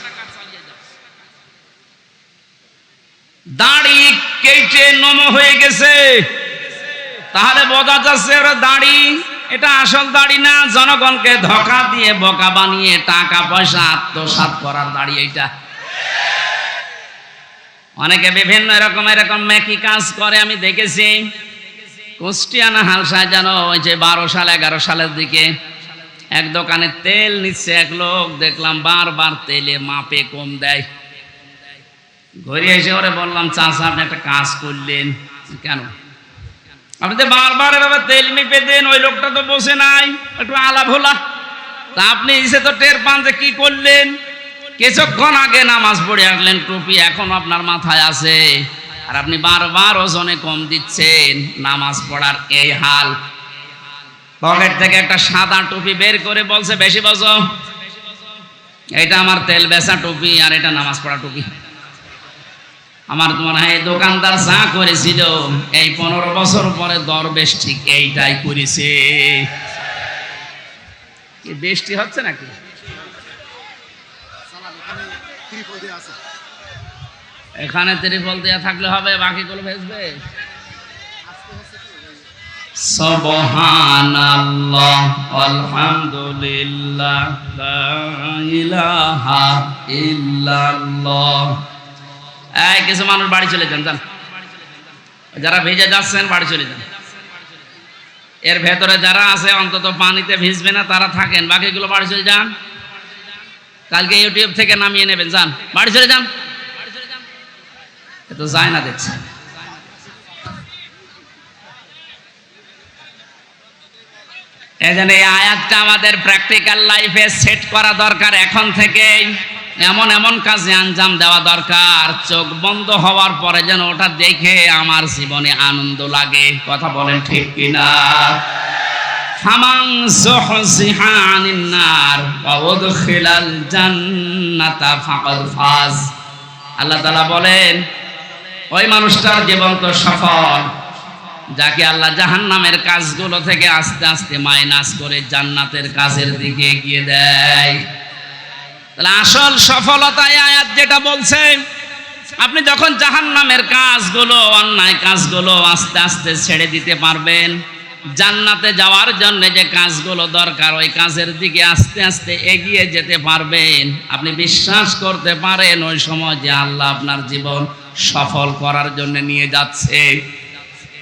দাড়ি কেটে নম হয়ে গেছে, তাহলে বোঝা যাচ্ছে ওরা দাড়ি, এটা আসল দাড়ি না, জনগণকে ধোঁকা দিয়ে বোকা বানিয়ে টাকা পয়সা আত্মসাৎ করার দাড়ি এইটা। অনেকে বিভিন্ন এরকম মেকি কাজ করে আমি দেখেছি। কুষ্টিয়া না হালসায় যেন ওই যে 12 সাল 11 সালের দিকে এক দোকানে তেল নিচ্ছে এক লোক, দেখলাম বারবার তেলে মাপে কম দেয়। ঘুরে এসে ওরে বললাম, চাচা আপনি একটা কাজ করলেন কেন? আপনি তো বারবার এভাবে তেল মেপে দেন, ওই লোকটা তো বসে নাই, একটু আলাপ হলা। তা আপনি এসে তো টের পান যে কি করলেন। কিছুক্ষণ আগে নামাজ পড়ে আসলেন, টুপি এখন আপনার মাথায় আছে, আর আপনি বারবার ওজনে কম দিচ্ছেন। নামাজ পড়ার এই হাল। পকেট থেকে একটা সাদা টুপি বের করে বলছে বেশি বজো। এটা আমার তেল বেচা টুপি আর এটা নামাজ পড়া টুপি। আমার মনে হয় দোকানদার যা করেছিল এই 15 বছর পরে দরবেশ ঠিক এইটাই করেছে। কি বৃষ্টি হচ্ছে নাকি? এখানে ত্রিপল দেয়া থাকলে হবে, বাকিগুলো ভেজবে। সুবহানাল্লাহ আলহামদুলিল্লাহ লা ইলাহা ইল্লাল্লাহ। এই কিছু মানুষ বাড়ি চলে যান, যান। যারা ভেজে যাচ্ছেন বাড়ি চলে যান। এর ভেতরে যারা আছে অন্তত পানিতে ভিজবে না তারা থাকেন, বাকিগুলো বাড়ি চলে যান। কালকে ইউটিউব থেকে নামিয়ে নেবেন, যান বাড়ি চলে যান। তো যায় না দেখছে। এজন্য এই আয়াতটা আমাদের প্র্যাকটিক্যাল লাইফে সেট করা দরকার এখন থেকেই। এমন এমন কাজে আঞ্জাম দেওয়া দরকার, চোখ বন্ধ হওয়ার পরে যেন ওটা দেখে আমার জীবনে আনন্দ লাগে। কথা বলেন ঠিক কিনা? ফামান যুহজিহা আনিন নার ওয়া উদখিলাল জান্নাতা ফাকাদ ফাজ। আল্লাহ তাআলা বলেন ওই মানুষটার জীবন তো সফল যাকে আল্লাহ জাহান্নামের কাজগুলো থেকে আস্তে আস্তে মাইনাস করে জান্নাতের কাজের দিকে এগিয়ে দেয়। তাহলে আসল সফলতা এই আয়াত যেটা বলছে, আপনি যখন জাহান্নামের কাজগুলো, অন্যায় কাজগুলো আস্তে আস্তে ছেড়ে দিতে পারবেন, জান্নাতে যাওয়ার জন্য যে কাজগুলো দরকার ওই কাজের দিকে আস্তে আস্তে এগিয়ে যেতে পারবেন, আপনি বিশ্বাস করতে পারেন ওই সময় যে আল্লাহ আপনার জীবন সফল করার জন্য নিয়ে যাচ্ছে।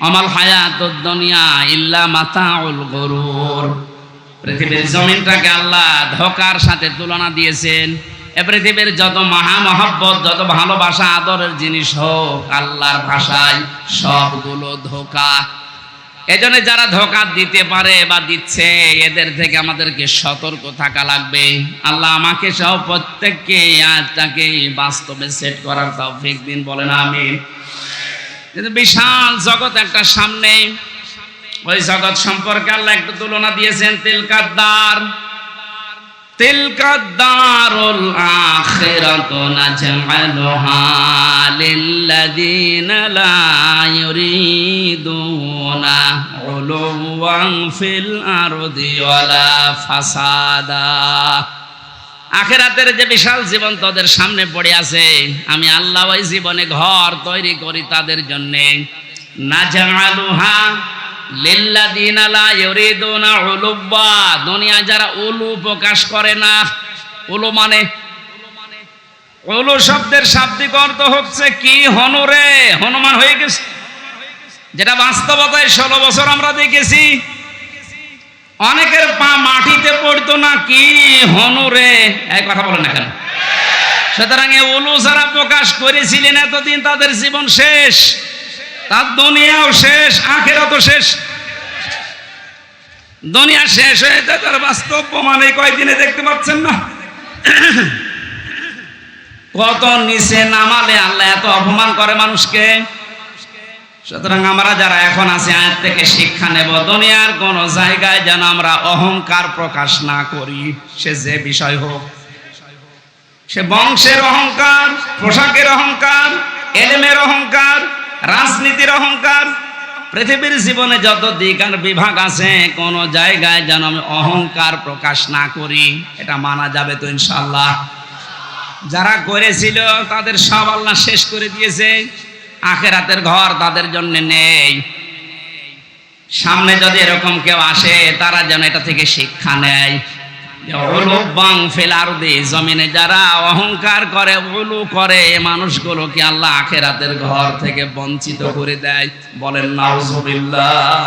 আমাল হায়াতুদ দুনিয়া ইল্লা মাতাউল গুরুর। পৃথিবীর জমিনটাকে আল্লাহ ধোঁকার সাথে তুলনা দিয়েছেন। এ পৃথিবীর যত মহামহব্বত, যত ভালোবাসা, আদরের জিনিস হোক, আল্লাহর ভাষায় সবগুলো ধোঁকা। এজন্য যারা ধোঁকা দিতে পারে বা দিচ্ছে, এদের থেকে আমাদেরকে সতর্ক থাকা লাগবে। আল্লাহ আমাকে সহ প্রত্যেককে আজটাকে বাস্তবে সেট করার তৌফিক দিন, বলেন আমিন। কিন্তু বিশাল জগৎ একটা সামনে, ওই জগৎ সম্পর্কে আল্লাহ একটু তুলনা দিয়েছেন। তিলকাদ্দারুল আখিরাতু নাজআলুহা লিল্লাযীনা লা ইউরিদুনা উলুওয়ান ফিল আরদি ওয়ালা ফাসাদা। আখিরাতের যে বিশাল জীবন তাদের সামনে পড়ে আছে, আমি আল্লাহ ওই জীবনে ঘর তৈরি করি তাদের জন্যে। নাজআলুহা লিল্লাযীনা লা ইউরিদুনা উলুওয়া। দুনিয়া যারা উলু প্রকাশ করে না, উলু মানে, উলু শব্দের শাব্দিক অর্থ হচ্ছে কি? হনুরে, হনুমান হয়ে গেছে। যেটা বাস্তবতায় 16 বছর আমরা দেখেছি। অনেকের পা মাটিতে পড়তো না, কি হনুরে, এই কথা বলে না কেন? সুতরাং এই উলু যারা প্রকাশ করেছিলেন এতদিন, তাদের জীবন শেষ, তার দুনিয়াও শেষ, আখিরাতও শেষ। দুনিয়া শেষ হয়ে যায়, তার বাস্তব প্রমাণ এই কয়েকদিনে দেখতে পাচ্ছেন না? কত নিচে নামালে আল্লাহ এত অপমান করে মানুষকে। সুতরাং আমরা যারা এখন আছি আয়াত থেকে শিক্ষা নেব, দুনিয়ার কোন জায়গায় যেন আমরা অহংকার প্রকাশ না করি, সে যে বিষয় হোক। সে বংশের অহংকার, পোশাকের অহংকার, এলেমের অহংকার, রাজনীতির অহংকার, পৃথিবীর জীবনে যত দিক আর বিভাগ আছে, কোন জায়গায় যেন আমি অহংকার প্রকাশ না করি। এটা মানা যাবে তো ইনশাআল্লাহ? যারা করেছিল তাদের সব আল্লাহ শেষ করে দিয়েছে। আখিরাতের ঘর তাদের জন্য নেই। সামনে যদি এরকম কেউ আসে, তারা যেন এটা থেকে শিক্ষা নেয়। উলুওয়ান ফিল আরদি, জমিনে যারা অহংকার করে, উলু করে, মানুষগুলোকে আল্লাহ আখিরাতের ঘর থেকে বঞ্চিত করে দেয়। বলেন নাউজুবিল্লাহ।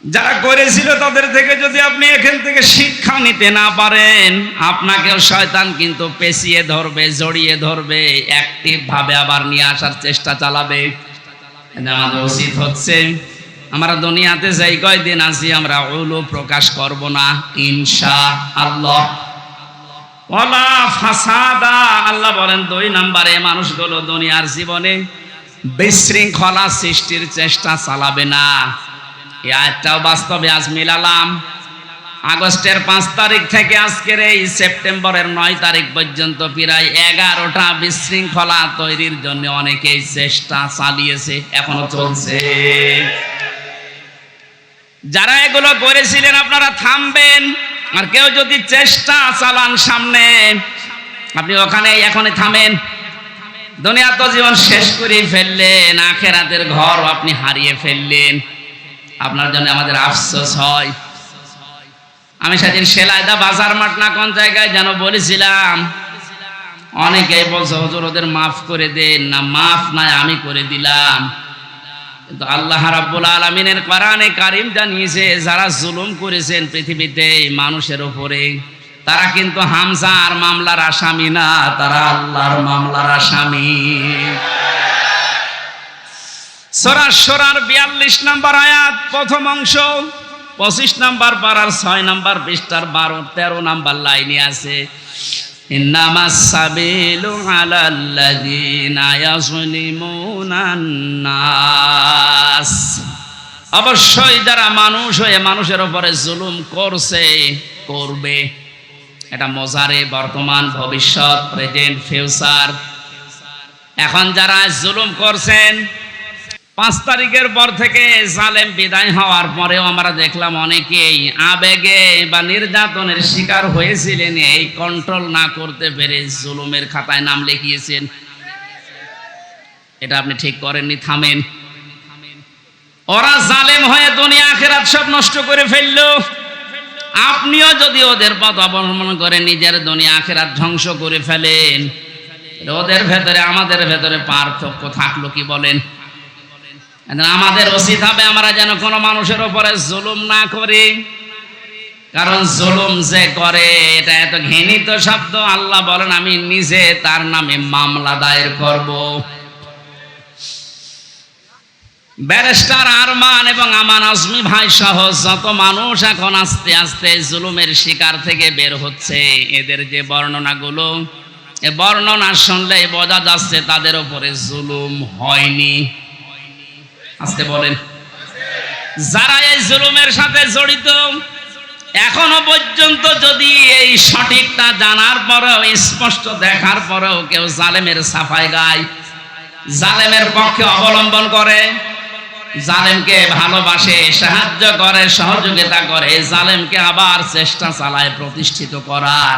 যারা করেছিল তাদের থেকে যদি আপনি এখান থেকে শিক্ষা নিতে না পারেন, আপনাকেও শয়তান কিন্তু পেঁচিয়ে ধরবে, জড়িয়ে ধরবে, অ্যাক্টিভ ভাবে আবার নিয়ে আসার চেষ্টা চালাবে। আমাদের উচিত হচ্ছে আমরা দুনিয়াতে যাই কয়দিন আছি, আমরা উলু প্রকাশ করব না ইনশাআল্লাহ। ওয়ালা ফাসাদা, আল্লাহ বলেন 2 নম্বরে মানুষগুলো দুনিয়ার জীবনে বিশৃঙ্খলা সৃষ্টির চেষ্টা চালাবে না। এই আয়াতটাও বাস্তবে আজ মিলালাম। আগস্টের 5 তারিখ থেকে আজকের এই সেপ্টেম্বরের 9 তারিখ পর্যন্ত প্রায় 11টা বিশৃঙ্খলা তৈরির জন্য অনেকেই চেষ্টা চালিয়েছে, এখনো চলছে। যারা এগুলো করেছিলেন আপনারা থামবেন, আর কেউ যদি চেষ্টা চালান সামনে, আপনি ওখানে এখনই থামেন। দুনিয়া তো জীবন শেষ করে ফেললেন, আখেরাতের ঘর আপনি হারিয়ে ফেললেন। আপনার জন্য আমাদের আফসোস হয়। আমি সেদিন সেলাইদা বাজার মাঠ না কোন জায়গায় যেন বলেছিলাম, অনেকেই বলছে হুজুর ওদের মাফ করে দেন না। মাফ নাই, আমি করে দিলাম। কিন্তু আল্লাহ রাব্বুল আলামিনের কোরআনে কারীম জানিয়েছে, যারা জুলুম করেছেন পৃথিবীতে মানুষের উপরে, তারা কিন্তু হামজার মামলার আসামি না, তারা আল্লাহর মামলার আসামি। সূরা শুরার 42 নম্বর আয়াত প্রথম অংশ, 25 নম্বর পারার 6 নম্বর পৃষ্ঠার 12-13 নম্বর লাইনে আছে, ইন্নামাস সাবিলু আলাল্লাযীনা ইয়াযলিমুনান নাস। অবশ্যই যারা মানুষ হয়ে মানুষের উপরে জুলুম করছে, করবে, এটা মজারে, বর্তমান, ভবিষ্যৎ, প্রেজেন্ট, ফিউচার। এখন যারা জুলুম করছেন, 5 তারিখের পর থেকে জালেম বিদায় হওয়ার পরেও আমরা দেখলাম অনেকেই আবেগে বা নির্যাতনের শিকার হয়েছিলেন, এই কন্ট্রোল না করতে পেরে জুলুমের খাতায় নাম লিখিয়েছেন। এটা আপনি ঠিক করেননি, থামেন। ওরা জালেম হয়ে দুনিয়া আখিরাত সব নষ্ট করে ফেললো। আপনিও যদি ওদের পথ অবলম্বন করে নিজের দুনিয়া আখিরাত ধ্বংস করে ফেলেন, ওদের ভেতরে আমাদের ভেতরে পার্থক্য থাকলো কি বলেন? আমাদের উচিত হবে আমরা যেন কোনো মানুষের উপরে জুলুম না করি, কারণ জুলুম যে করে এটা এত ঘৃণিত শব্দ। আল্লাহ বলেন আমি নিজে তার নামে মামলা দায়ের করব। ব্যারিস্টার আরমান এবং আমান আজমি ভাই সহ যত মানুষ এখন আস্তে আস্তে জুলুমের শিকার থেকে বের হচ্ছে, এদের যে বর্ণনাগুলো, এ বর্ণনা শুনলেই বোঝা যাচ্ছে তাদের উপরে জুলুম হয়নি। আস্তে বলেন। যারা এই জুলুমের সাথে জড়িত, এখনো পর্যন্ত যদি এই সঠিকটা জানার পরেও, স্পষ্ট দেখার পরেও কেউ জালেমের সাফাই গায়, জালেমের পক্ষে অবলম্বন করে, জালেমকে ভালোবাসে, সাহায্য করে, সহযোগিতা করে, জালেমকে আবার চেষ্টা চালায় প্রতিষ্ঠিত করার,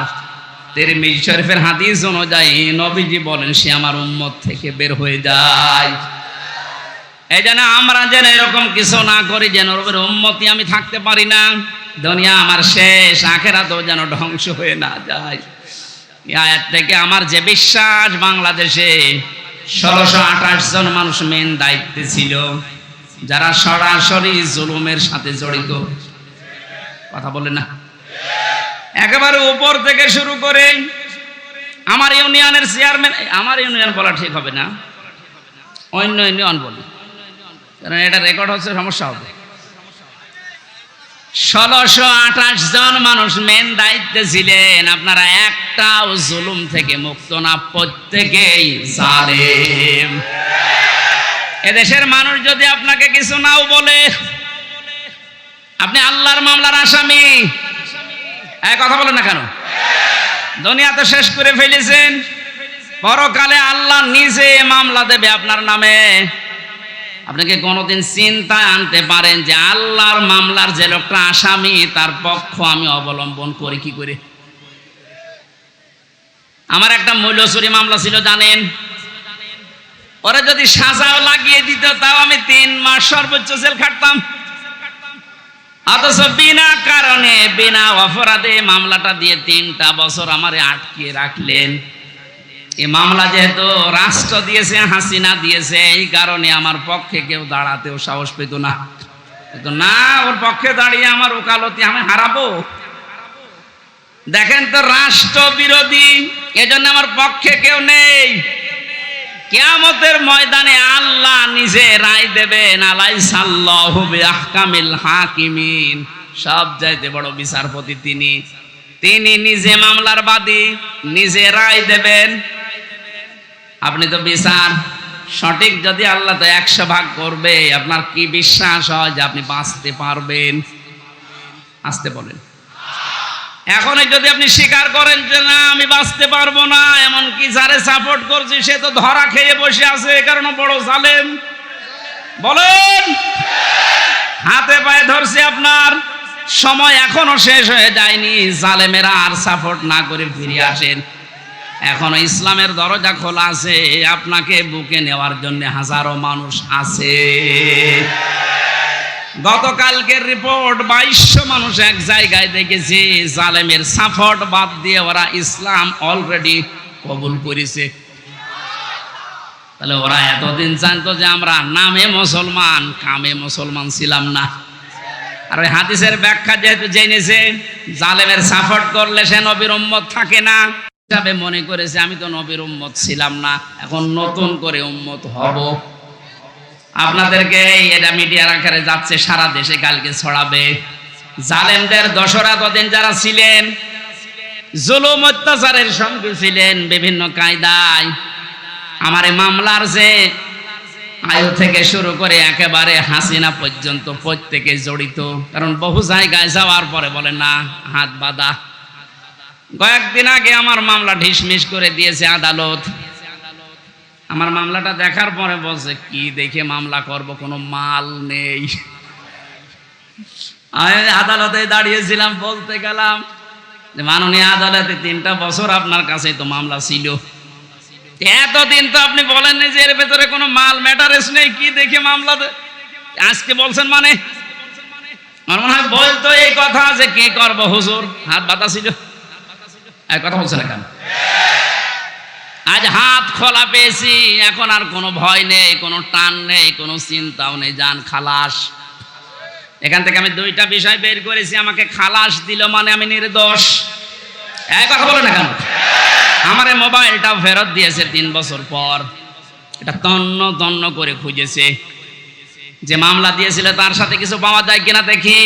তিরমিজি শরীফের হাদিস অনুযায়ী নবীজি বলেন সে আমার উম্মত থেকে বের হয়ে যায়। এই জন্য আমরা যেন এরকম কিছু না করি, যেন উম্মতি আমি থাকতে পারি না, দুনিয়া আমার শেষ, আখিরাতও যেন ধ্বংস হয়ে না যায়। এই আয়াত থেকে আমার যে বিশ্বাস, বাংলাদেশে 1628 জন মানুষ মেন দায়িত্বে ছিল, যারা সরাসরি জুলুমের সাথে জড়িত। কথা বলে না? একেবারে উপর থেকে শুরু করে আমার ইউনিয়নের চেয়ারম্যান, আমার ইউনিয়ন বলা ঠিক হবে না, অন্য ইউনিয়ন বলি, কারণ এটা রেকর্ড হচ্ছে, সমস্যা হবে। 1628 জন মানুষ মেন দায়িত্বে ছিলেন। আপনারা একটাও জুলুম থেকে মুক্ত না, প্রত্যেকেই জালেম। এদেশের মানুষ যদি আপনাকে কিছু নাও বলে, আপনি আল্লাহর মামলার আসামি। কথা বলেন না কেন? দুনিয়া তো শেষ করে ফেলেছেন, পরকালে আল্লাহ নিজে মামলা দেবে আপনার নামে। আপনাকে কোনোদিন চিন্তায় আনতে পারেন যে আল্লাহর মামলার যে লোকটা আসামি, তার পক্ষ আমি অবলম্বন করি কি করে? আমার একটা মূল্যচুরি মামলা ছিল, জানেন? ওরা যদি সাজাও লাগিয়ে দিত, তাও আমি 3 মাস সর্বোচ্চ জেল খাটতাম। অথচ বিনা কারণে, বিনা অপরাধে মামলাটা দিয়ে 3টা বছর আমারে আটকিয়ে রাখলেন। এই মামলা যেহেতু রাষ্ট্র দিয়েছে, হাসিনা দিয়েছে, এই কারণে আমার পক্ষে কেউ দাঁড়াতেও সাহস পেত না। না, ওর পক্ষে দাঁড়িয়ে আমার ওকালতি আমি হারাবো। দেখেন তো, রাষ্ট্র বিরোধী, এজন্য আমার পক্ষে কেউ নেই। কিয়ামতের ময়দানে আল্লাহ নিজে রায় দেবেন, আলাইসাল্লাহু বিআহকামিল হাকিমিন, সব চাইতে বড় বিচারপতি তিনি। তিনি নিজে মামলার বাদী, নিজে রায় দেবেন। আপনি তো বিচার সঠিক যদি আল্লাহ তো 100 ভাগ করবে, আপনার কি বিশ্বাস হয় যে আপনি বাঁচতে পারবেন? আসতে বলেন। এখন যদি আপনি স্বীকার করেন যে না আমি বাঁচতে পারবো না, এমনকি যারে সাপোর্ট করছি সে তো ধরা খেয়ে বসে আছে, এ কারণে বড় জালেম বলেন, হাতে পায়ে ধরছে আপনার। সময় এখনো শেষ হয়ে যায়নি, জালেমেরা আর সাপোর্ট না করে ফিরে আসেন। এখনো ইসলামের দরজা খোলা আছে, আপনাকে বুকে নেওয়ার জন্য হাজারো মানুষ আছে। গতকালকের রিপোর্ট 2200 মানুষ এক জায়গায় দেখেছি, জালেমের সাপোর্ট বাদ দিয়ে ওরা ইসলাম অলরেডি কবুল করেছে। তাহলে ওরা এতদিন জানতো যে আমরা নামে মুসলমান কামে মুসলমান ছিলাম না। আর ওই হাদিসের ব্যাখ্যা যেহেতু জেনেছে জালেমের সাপোর্ট করলে সে নবীর উম্মত থাকে না, হিসাবে মনে করেছে আমি তো নবীর উম্মত ছিলাম না, এখন নতুন করে উম্মত হব। আপনাদেরকে এটা মিডিয়ার আকারে যাচ্ছে, সারা দেশে কালকে ছড়াবে। জালেমদের দোসরা তদিন যারা ছিলেন, জুলুম অত্যাচারের সঙ্গে ছিলেন বিভিন্ন কায়দায়, আমার মামলার যে আয়ু থেকে শুরু করে একেবারে হাসিনা পর্যন্ত প্রত্যেকে জড়িত। কারণ বহু জায়গায় যাওয়ার পরে বলে না হাত বাঁধা। কয়েকদিন আগে আমার মামলা ঢিসমিস করে দিয়েছে আদালত। আমার মামলাটা দেখার পরে বলছে কি দেখে মামলা করব, কোনো মাল নেই। আমি আদালতে দাঁড়িয়েছিলাম, বলতে গেলাম যে মাননীয় আদালতে 3টা বছর আপনার কাছে তো মামলা ছিল, এতদিন তো আপনি বলেন যে এর ভেতরে কোনো মাল ম্যাটারেস নেই, কি দেখে মামলা আজকে বলছেন? মানে আমার মনে হয় বলতো এই কথা যে কি করবো হুজুর, হাত বাঁধা ছিল, এক কথা বলছে না কেন? আজ হাত খোলা পেয়েছি, এখন আর কোনো ভয় নেই, কোনো টান নেই, কোনো চিন্তাও নেই, যান খালাস। এখান থেকে আমি 2টা বিষয় বের করেছি, আমাকে খালাস দিল মানে আমি নির্দোষ। এক কথা বলে না কেন? আমার এই মোবাইলটাও ফেরত দিয়েছে 3 বছর পর। এটা তন্ন তন্ন করে খুঁজেছে, যে মামলা দিয়েছিল তার সাথে কিছু পাওয়া যায় কিনা দেখি।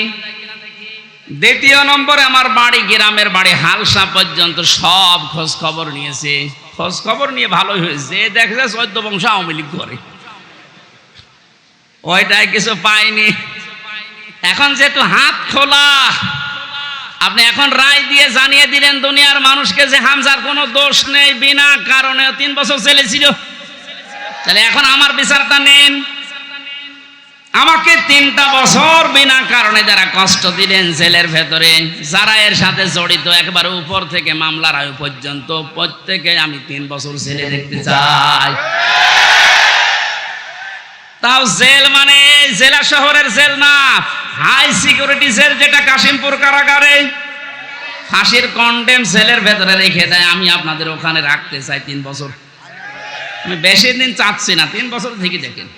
2য় নম্বরে আমার বাড়ি, গ্রামের বাড়ি হালসা পর্যন্ত সব খোঁজ খবর নিয়েছে। খোঁজ খবর নিয়ে ভালোই হয়েছে, দেখছে 14 বংশ আওয়ামী লীগ করে, ওইটাই কিছু পাইনি। এখন যেহেতু হাত খোলা, আপনি এখন রায় দিয়ে জানিয়ে দিলেন দুনিয়ার মানুষকে যে হামজার কোনো দোষ নেই, বিনা কারণে 3 বছর জেলে ছিল। তাহলে এখন আমার বিচারটা নেন। আমাকে 3টা বছর বিনা কারণে যারা কষ্ট দিলেন জেলের ভেতরে, যারা এর সাথে জড়িত একবার উপর থেকে মামলার আয়ু পর্যন্ত, প্রত্যেকে আমি 3 বছর জেলে দেখতে চাই। তাও জেল মানে জেলা শহরের জেল না, হাই সিকিউরিটি জেল, যেটা কাশিমপুর কারাগারে ফাঁসির কন্ডেম সেলের ভেতরে রেখে দেয়। আমি আপনাদের ওখানে রাখতে চাই 3 বছর। আমি বেশি দিন চাচ্ছি না, 3 বছর থেকে দেখেন।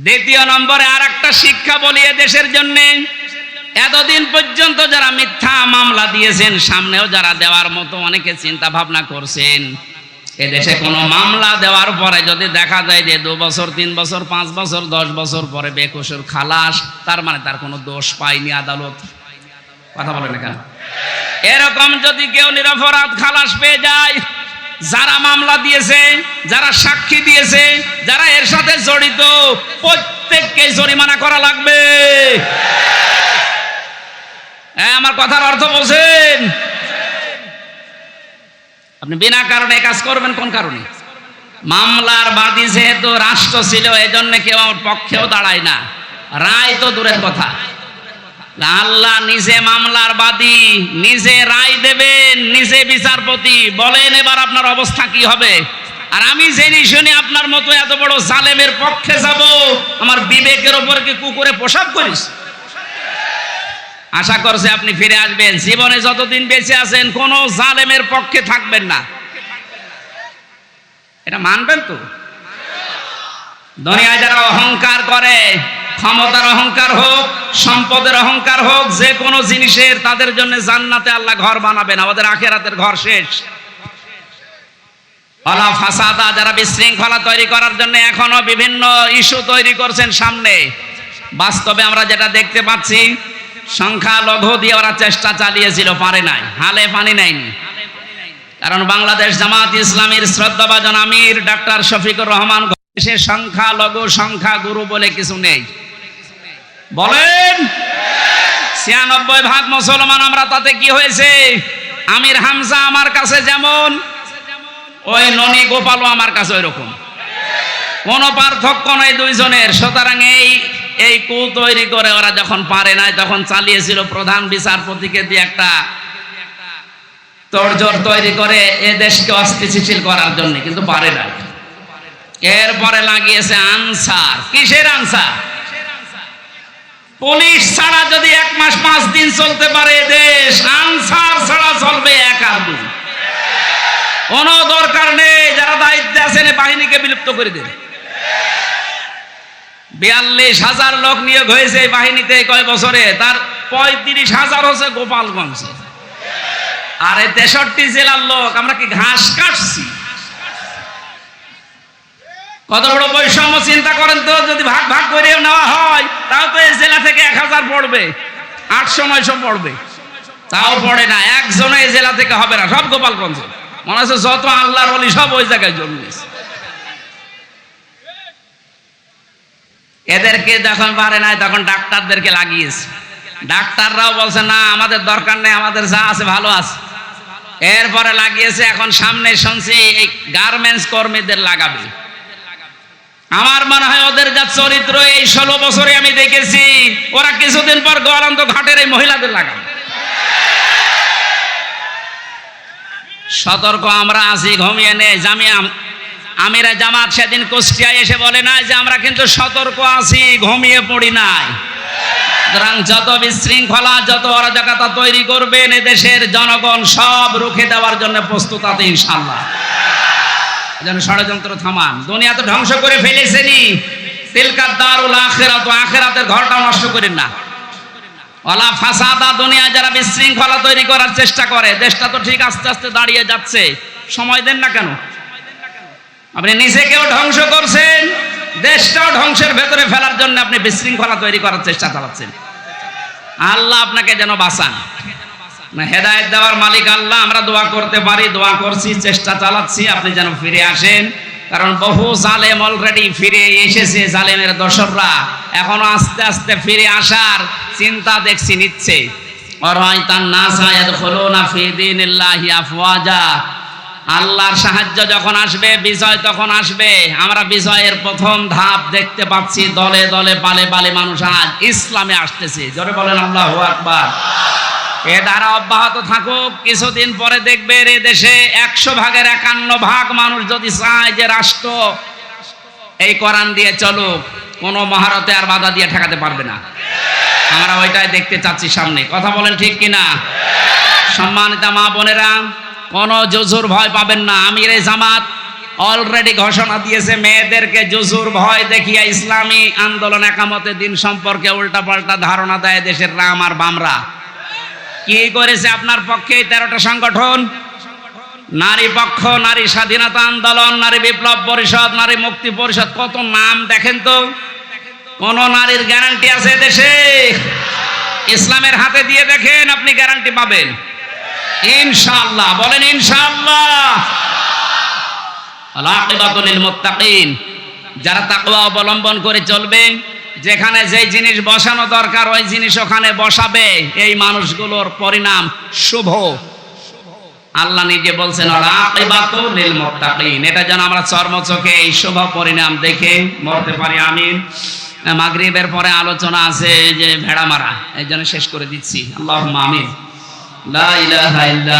2য় নম্বরে আর একটা শিক্ষা বলি দেশের জন্য, এতদিন পর্যন্ত যারা মিথ্যা মামলা দিয়েছেন, সামনেও যারা দেওয়ার মতো অনেকে চিন্তা ভাবনা করছেন, এদেশে কোনো মামলা দেওয়ার পরে যদি দেখা যায় যে 2 বছর 3 বছর 5 বছর 10 বছর পরে বেকসুর খালাস, তার মানে তার কোনো দোষ পায়নি আদালত। কথা বলে না কেন? এরকম যদি কেউ নিরপরাধ খালাস পেয়ে যায়, যারা মামলা দিয়েছে, যারা সাক্ষী দিয়েছে, যারা এর সাথে জড়িত, প্রত্যেককে জরিমানা করা লাগবে। আমার কথার অর্থ বোঝেন? আপনি বিনা কারণে কাজ করবেন, কোন কারণে? মামলার বাদী যেহেতু রাষ্ট্র ছিল, এজন্য কেউ আমার পক্ষেও দাঁড়ায় না, রায় তো দূরের কথা। আল্লাহ নিজে মামলার বাদী, নিজে রায় দেবেন, নিজে বিচারপতি। বলেন এবার আপনার অবস্থা কি হবে? আর আমি জেনে শুনে আপনার মতো এত বড় জালেমের পক্ষে যাব? আমার বিবেকের ওপর কি কুকুরে পোশাক করিস? আশা করছে আপনি ফিরে আসবেন, জীবনে যতদিন বেঁচে আছেন কোন জালেমের পক্ষে থাকবেন না। এটা মানবেন তো? দুনিয়ায় যারা অহংকার করে, ক্ষমতার অহংকার হোক, সম্পদের অহংকার হোক, যে কোনো জিনিসের, তাদের জন্য জান্নাতে আল্লাহ ঘর বানাবেন, আমাদের আখিরাতের ঘর শেষ। ওয়ালা ফাসাদা, যারা বিশৃঙ্খলা তৈরি করার জন্য এখনো বিভিন্ন ইস্যু তৈরি করছেন সামনে, বাস্তবে আমরা যেটা দেখতে পাচ্ছি, সংখ্যালঘু দিয়ে ওরা চেষ্টা চালিয়েছিল, পারে নাই, হালে পানি নেয়নি। কারণ বাংলাদেশ জামাত ইসলামীর শ্রদ্ধাভাজন আমির ডাক্তার শফিকুর রহমান, দেশে সংখ্যালঘু সংখ্যাগুরু বলে কিছু নেই। বলেন 96% মুসলমান আমরা, তাতে কি হয়েছে? আমির হামজা আমার কাছে যেমন, ওই ননী গোপালও আমার কাছে ওই রকম, কোনো পার্থক্য নাই দুইজনের। সুতরাং এই কু তৈরি করে ওরা যখন পারে নাই, তখন চালিয়েছিল প্রধান বিচারপতিকে দিয়ে একটা তোড়জোড় তৈরি করে এ দেশকে অস্থিতিশীল করার জন্য, কিন্তু পারে নাই। এরপরে লাগিয়েছে আনসার। কিসের আনসার? পুলিশ ছাড়া যদি 1 মাস 5 দিন চলতে পারে দেশ, আনসার ছাড়া চলবে 1 আর 2। কোনো দরকার নেই, যারা দায়িত্বে আছেন বাহিনীকে বিলুপ্ত করে দেবে। 42,000 লোক নিয়োগ হয়েছে এই বাহিনীতে কয় বছরে, তার 35,000 হচ্ছে গোপালগঞ্জে। আর এই 63 জেলার লোক, আমরা কি ঘাস কাটছি? কত বড় বৈষম্য চিন্তা করেন তো। যদি ভাগ ভাগ করে নেওয়া হয়, তাও তো এই জেলা থেকে 1000 পড়বে, 800-900 পড়বে, তাও পড়ে না। একজনে এই জেলা থেকে হবে না, সব গোপালগঞ্জে। মনে হচ্ছে যত আল্লাহর ওলি সব ওই জায়গায় জন্মেছে। এদেরকে যখন পারে নাই, তখন ডাক্তারদেরকে লাগিয়েছে। ডাক্তাররাও বলছে না, আমাদের দরকার নেই, আমাদের যা আছে ভালো আছে। এরপরে লাগিয়েছে, এখন সামনে শুনছি এই গার্মেন্টস কর্মীদের লাগাবে। আমার মনে হয় ওদের যা চরিত্র, এই 16 বছরে আমি দেখেছি, ওরা কিছুদিন পর গোয়ালন্দ ঘাটের এই মহিলাদের লাগাবে। সতর্ক আমরা আছি, ঘুমিয়ে নেই। আমিরা জামাত সেদিন কুষ্টিয়ায় এসে বলে না যে আমরা কিন্তু সতর্ক আছি, ঘুমিয়ে পড়ি নাই। সুতরাং যত বিশৃঙ্খলা, যত অরাজকতা তৈরি করবেন, এদেশের জনগণ সব রুখে দেওয়ার জন্য প্রস্তুত আছে ইনশাআল্লাহ। যেন ষড়যন্ত্র থামান। দুনিয়া তো ধ্বংস করে ফেলেছেনি, তিলকাদ দারুল আখিরাত, আখিরাতের ঘরটা নষ্ট করেন না। ওয়ালা ফাসাদা, দুনিয়া যারা বিশৃঙ্খলা তৈরি করার চেষ্টা করে, দেশটা তো ঠিক আস্তে আস্তে দাঁড়িয়ে যাচ্ছে, সময় দেন না কেন? আপনি নিজেকেও ধ্বংস করছেন, দেশটাও ধ্বংসের ভেতরে ফেলার জন্য আপনি বিশৃঙ্খলা তৈরি করার চেষ্টা চালাচ্ছেন। আল্লাহ আপনাকে যেন বাঁচান। হেদায়েত দেওয়ার মালিক আল্লাহ। আমরা দোয়া করতে পারি, দোয়া করছি, চেষ্টা চালাচ্ছি, আপনি যেন ফিরে আসেন। কারণ বহু জালেম অলরেডি ফিরে এসেছে, জালেমের দোসররা এখনো আস্তে আস্তে ফিরে আসার চিন্তা দেখছি নিচ্ছে। আল্লাহর সাহায্য যখন আসবে, বিজয় তখন আসবে। আমরা বিজয়ের প্রথম ধাপ দেখতে পাচ্ছি, দলে দলে পালে পালে মানুষ আজ ইসলামে আসতেছে। জোরে বলেন আল্লাহু আকবার। এ ধারা অব্যাহত থাকুক। কিছুদিন পরে দেখবেন এ দেশে 100 ভাগের 51 মানুষ যদি চায় যে রাষ্ট্র এই কোরআন দিয়ে চলুক, কোনো মহারতে আর বাধা দিয়ে ঠেকাতে পারবে না। আমরা ওইটাই দেখতে চাচ্ছি সামনে। কথা বলেন ঠিক কিনা? সম্মানিত মা বোনেরা, কোনো জুজুর ভয় পাবেন না। আমিরে জামাত অলরেডি ঘোষণা দিয়েছে, মেয়েদেরকে জুজুর ভয় দেখিয়ে ইসলামী আন্দোলন একামতে দিন সম্পর্কে উল্টাপাল্টা ধারণা দেয় দেশের রাম আর বামরা। কি করেছে আপনার পক্ষে 13টা সংগঠন? নারী পক্ষ, নারী স্বাধীনতা আন্দোলন, নারী বিপ্লব পরিষদ, নারী মুক্তি পরিষদ, কত নাম দেখেন তো। কোন নারীর গ্যারান্টি আছে দেশে? ইসলামের হাতে দিয়ে দেখেন, আপনি গ্যারান্টি পাবেন ইনশাআল্লাহ। বলেন ইনশাআল্লাহ। আল-আকিবাতু লিল মুত্তাকিন, যারা তাকওয়া অবলম্বন করে চলবে, যেখানে যেই জিনিস বসানো দরকার ওই জিনিস ওখানে বসাবে, এই মানুষগুলোর পরিণাম শুভ। আল্লাহ নিজে বলছেন আল-আকিবাতু লিল মুত্তাকিন। এটা যেন আমরা চর্মচোখে এই শুভ পরিণাম দেখে মরতে পারি। আমিন। মাগরিবের পরে আলোচনা আছে যে ভেড়া মারা, এই জন্য শেষ করে দিচ্ছি। আল্লাহুম্মা আমিন। লা ইলাহা ইল্লা